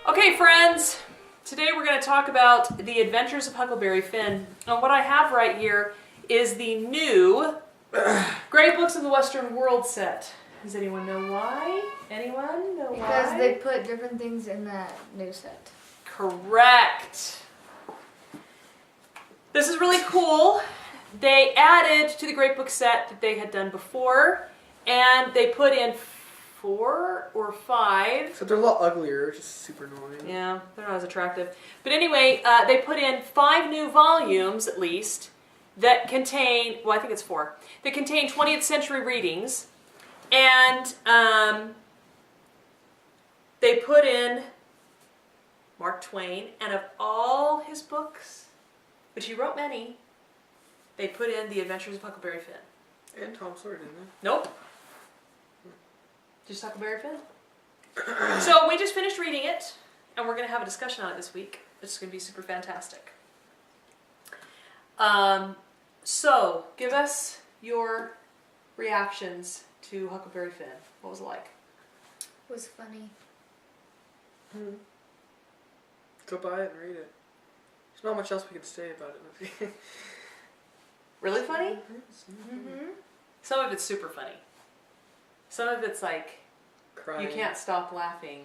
Okay, friends, today we're going to talk about the Adventures of Huckleberry Finn. And what I have right here is the new Great Books of the Western World set. Does anyone know why? Anyone know why? Because they put different things in that new set. Correct. This is really cool. They added to the Great Book set that they had done before, and they put in 4 or 5. So they're a lot uglier, which is super annoying. Yeah, they're not as attractive. But anyway, they put in 5 new volumes, at least, that contain, well, I think it's 4, that contain 20th century readings. And they put in Mark Twain, and of all his books, which he wrote many, they put in The Adventures of Huckleberry Finn. And Tom Sawyer, didn't they? Nope. Just Huckleberry Finn. So we just finished reading it, and we're going to have a discussion on it this week. It's going to be super fantastic. So give us your reactions to Huckleberry Finn. What was it like? It was funny. Go buy it and read it. There's not much else we can say about it. Really funny? Mm-hmm. Some of it's super funny. Some of it's like, Crying. you can't stop laughing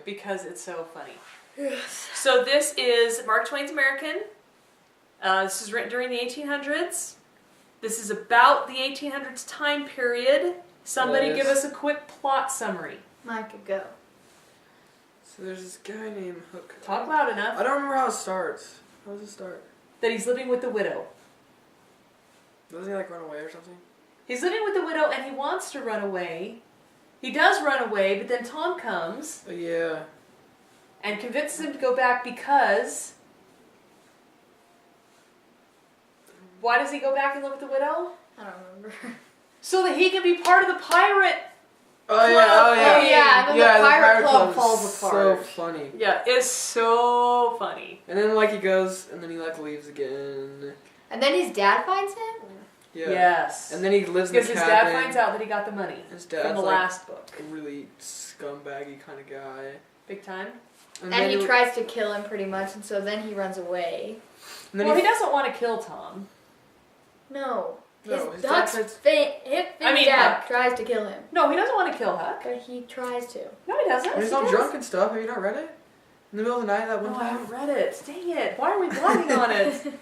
because it's so funny. Yes. So this is Mark Twain's American. This is written during the 1800s. This is about the 1800s time period. Somebody give us a quick plot summary. Mine could go. So there's this guy named Huck. Talk loud enough. I don't remember how it starts. How does it start? That he's living with the widow. Doesn't he like run away or something? He's living with the widow and he wants to run away. He does run away, but then Tom comes Yeah. and convinces him to go back because... Why does he go back and live with the widow? I don't remember. So that he can be part of the pirate. Oh yeah, Oh yeah, and then the pirate club is falls apart. So funny. Yeah, it's so funny. And then like he goes, and then he like leaves again. And then his dad finds him? Yeah. Yes. And then he lives in the because his cabin. dad finds out that he got the money His dad's from the like last book. a really scumbaggy kind of guy. Big time. And he tries to kill him pretty much, and so then he runs away. And then Well, he doesn't want to kill Tom. No. No, His dad Huck's tries- dad Huck. tries to kill him. No, he doesn't want to kill Huck. But he tries to. No, he doesn't. When he's He all does. drunk and stuff, have you not read it? In the middle of the night that one No, I time? haven't read it. Dang it. Why are we blogging on it?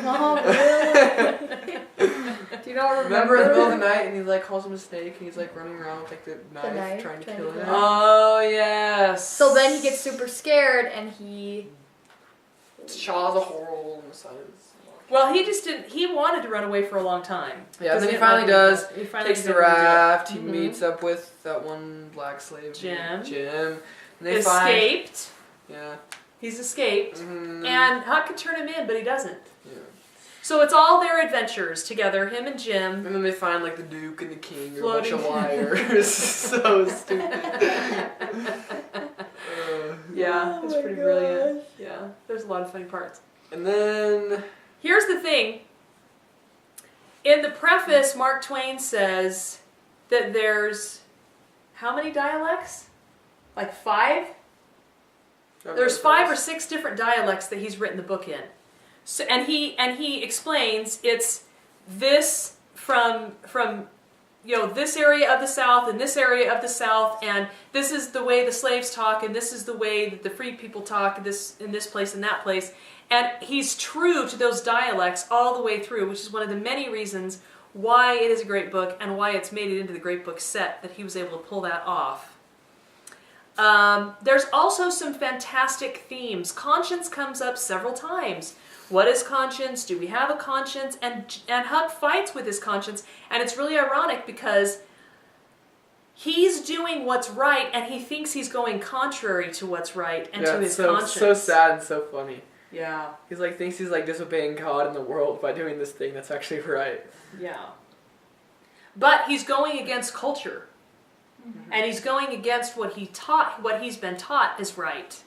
Mom, really? Do you not Remember in the middle of the night and he like calls him a snake and he's like running around with like the knife trying to kill him. Oh, yes. So then he gets super scared and he... Shaw's a hole in the side of his Well, he just didn't. He wanted to run away for a long time. Yeah, and then he didn't finally like does. it. He finally Takes did the what he did. raft, he Mhm. meets up with that one black slave. Jim. And they Escaped. Yeah. He's escaped. Mm-hmm. And Huck could turn him in, but he doesn't. Yeah. So it's all their adventures together, him and Jim. And then they find like the Duke and the King are a bunch Floating. of liars. So stupid. Yeah, it's my pretty gosh. brilliant. Yeah, there's a lot of funny parts. And then Here's the thing. In the preface, Mark Twain says that there's how many dialects? Like 5? There's 5 or 6 different dialects that he's written the book in. So, and he explains it's this from this area of the South and this area of the South, and this is the way the slaves talk, and this is the way that the free people talk in this place and that place. And he's true to those dialects all the way through, which is one of the many reasons why it is a great book and why it's made it into the Great Book set, that he was able to pull that off. There's also some fantastic themes. Conscience comes up several times. What is conscience? Do we have a conscience? And Huck fights with his conscience, and it's really ironic because he's doing what's right, and he thinks he's going contrary to what's right and to his conscience. So sad and so funny. Yeah. He's like thinks he's like disobeying God in the world by doing this thing that's actually right. Yeah. But he's going against culture. Mm-hmm. And he's going against what he's been taught is right.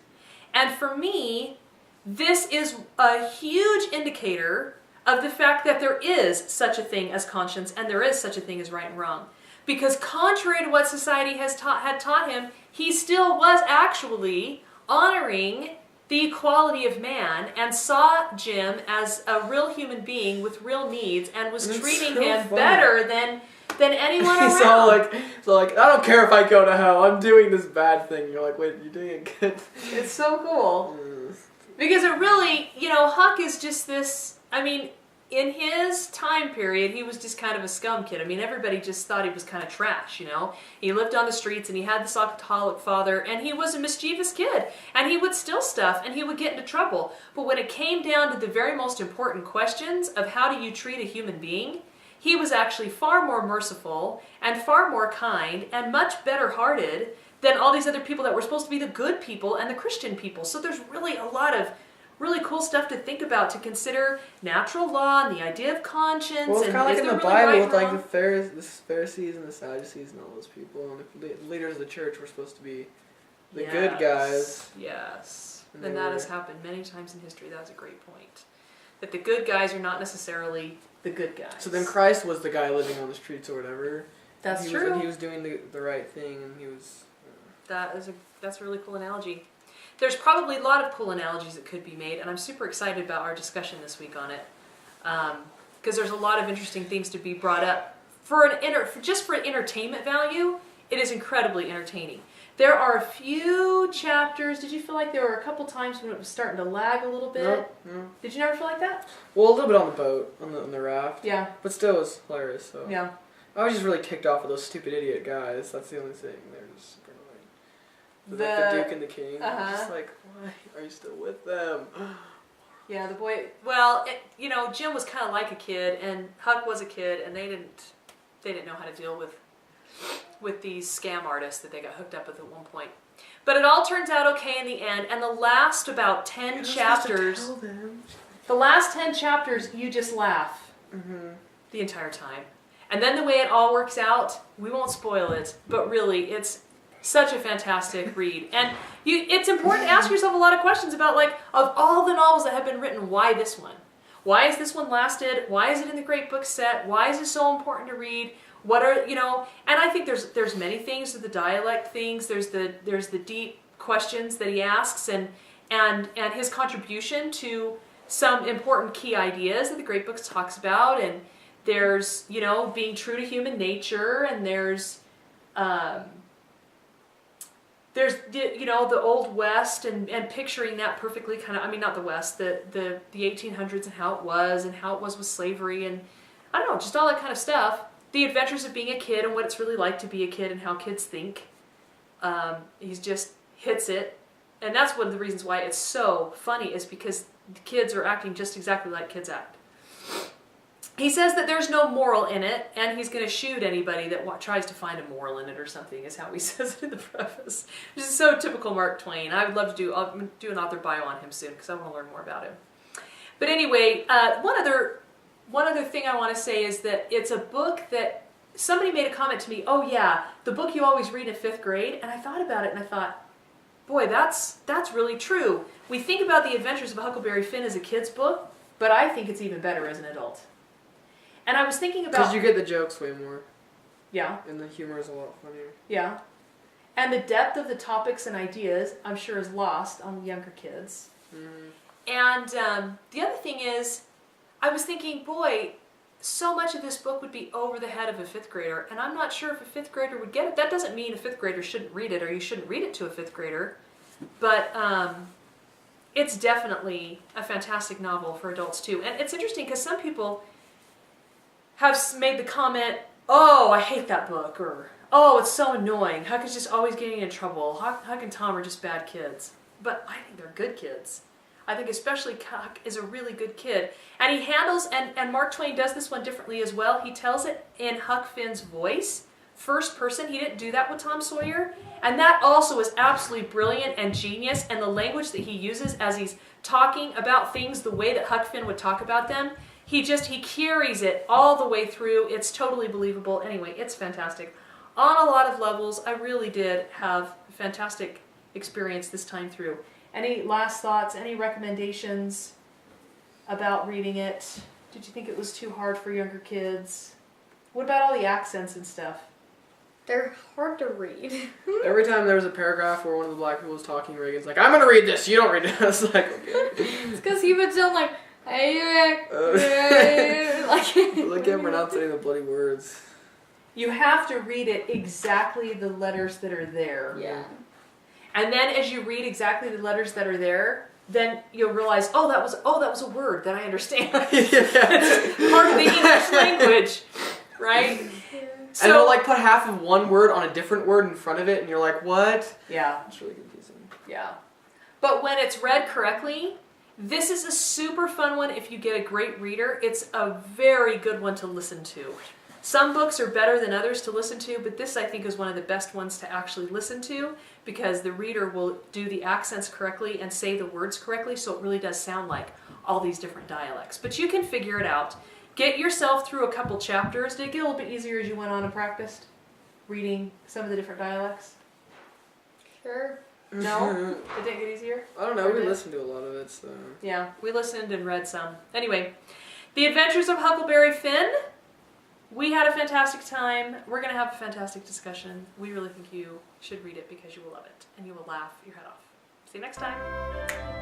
And for me, this is a huge indicator of the fact that there is such a thing as conscience and there is such a thing as right and wrong. because contrary to what society had taught him, he still was actually honoring the equality of man and saw Jim as a real human being with real needs and was treating him better than anyone around. So like, I don't care if I go to hell. I'm doing this bad thing. You're like, wait, you're doing it good. It's so cool. Because it really, Huck is just this, I mean, in his time period, he was just kind of a scum kid. I mean, everybody just thought he was kind of trash, He lived on the streets and he had this alcoholic father and he was a mischievous kid. And he would steal stuff and he would get into trouble. But when it came down to the very most important questions of how do you treat a human being, he was actually far more merciful and far more kind and much better hearted than all these other people that were supposed to be the good people and the Christian people. So there's really a lot of really cool stuff to think about, to consider natural law and the idea of conscience. Well, it's kind of like in the really Bible with like the Pharisees and the Sadducees and all those people. And the leaders of the church were supposed to be the good guys. Yes. And that has happened many times in history. That's a great point. That the good guys are not necessarily the good guys. So then Christ was the guy living on the streets or whatever. That's true. He was doing the right thing, and he was... That's a really cool analogy. There's probably a lot of cool analogies that could be made, and I'm super excited about our discussion this week on it. Because there's a lot of interesting things to be brought up. Just for entertainment value, it is incredibly entertaining. There are a few chapters. Did you feel like there were a couple times when it was starting to lag a little bit? No. Did you never feel like that? Well, a little bit on the boat, on the raft. Yeah. But still, it was hilarious. So. Yeah. I was just really kicked off with those stupid idiot guys. That's the only thing. They're just super annoying. The Duke and the King. Just like, why are you still with them? Yeah, the boy. Well, Jim was kind of like a kid, and Huck was a kid, and they didn't know how to deal with these scam artists that they got hooked up with at one point. But it all turns out okay in the end, and the last about 10 chapters. The last 10 chapters, you just laugh the entire time. And then the way it all works out, we won't spoil it, but really, it's such a fantastic read. And it's important to ask yourself a lot of questions about, like, of all the novels that have been written, why this one? Why is this one lasted? Why is it in the Great Book set? Why is it so important to read? What are, and I think there's many things, the dialect things, there's the deep questions that he asks, and his contribution to some important key ideas that the Great Book talks about, and there's, being true to human nature, and there's the Old West and picturing that perfectly, not the West, the 1800s and how it was with slavery, and I don't know, just all that kind of stuff. The adventures of being a kid and what it's really like to be a kid and how kids think. He just hits it. And that's one of the reasons why it's so funny, is because the kids are acting just exactly like kids act. He says that there's no moral in it, and he's going to shoot anybody that tries to find a moral in it or something, is how he says it in the preface. Which is so typical Mark Twain. I would love to do an author bio on him soon, because I want to learn more about him. But anyway, one other thing I want to say is that it's a book that somebody made a comment to me, oh yeah, the book you always read in 5th grade, and I thought about it and I thought, boy, that's really true. We think about the Adventures of Huckleberry Finn as a kid's book, but I think it's even better as an adult. And I was thinking about... Because you get the jokes way more. Yeah. And the humor is a lot funnier. Yeah. And the depth of the topics and ideas, I'm sure, is lost on younger kids. And the other thing is, I was thinking, boy, so much of this book would be over the head of a 5th grader, and I'm not sure if a 5th grader would get it. That doesn't mean a 5th grader shouldn't read it, or you shouldn't read it to a 5th grader, but it's definitely a fantastic novel for adults too. And it's interesting because some people have made the comment, oh, I hate that book, or oh, it's so annoying. Huck is just always getting in trouble. Huck and Tom are just bad kids. But I think they're good kids. I think especially Huck is a really good kid. And he handles, and Mark Twain does this one differently as well. He tells it in Huck Finn's voice, first person. He didn't do that with Tom Sawyer. And that also is absolutely brilliant and genius. And the language that he uses as he's talking about things the way that Huck Finn would talk about them, he carries it all the way through. It's totally believable. Anyway, it's fantastic. On a lot of levels, I really did have a fantastic experience this time through. Any last thoughts, any recommendations about reading it? Did you think it was too hard for younger kids? What about all the accents and stuff? They're hard to read. Every time there was a paragraph where one of the black people was talking, Reagan's like, "I'm gonna read this. You don't read it." I was like, "Okay." It's because he would sound like, like. Look at him pronouncing the bloody words. You have to read it exactly the letters that are there. Yeah. And then as you read exactly the letters that are there, then you'll realize, oh, that was a word that I understand. It's part of the English language, right? So, and they'll like put half of one word on a different word in front of it, and you're like, what? Yeah. It's really confusing. Yeah. But when it's read correctly, this is a super fun one if you get a great reader. It's a very good one to listen to. Some books are better than others to listen to, but this I think is one of the best ones to actually listen to because the reader will do the accents correctly and say the words correctly, so it really does sound like all these different dialects. But you can figure it out. Get yourself through a couple chapters. Did it get a little bit easier as you went on and practiced reading some of the different dialects? Sure. No? It didn't get easier? I don't know. We listened to a lot of it, so. Yeah, we listened and read some. Anyway, The Adventures of Huckleberry Finn. We had a fantastic time. We're going to have a fantastic discussion. We really think you should read it because you will love it and you will laugh your head off. See you next time.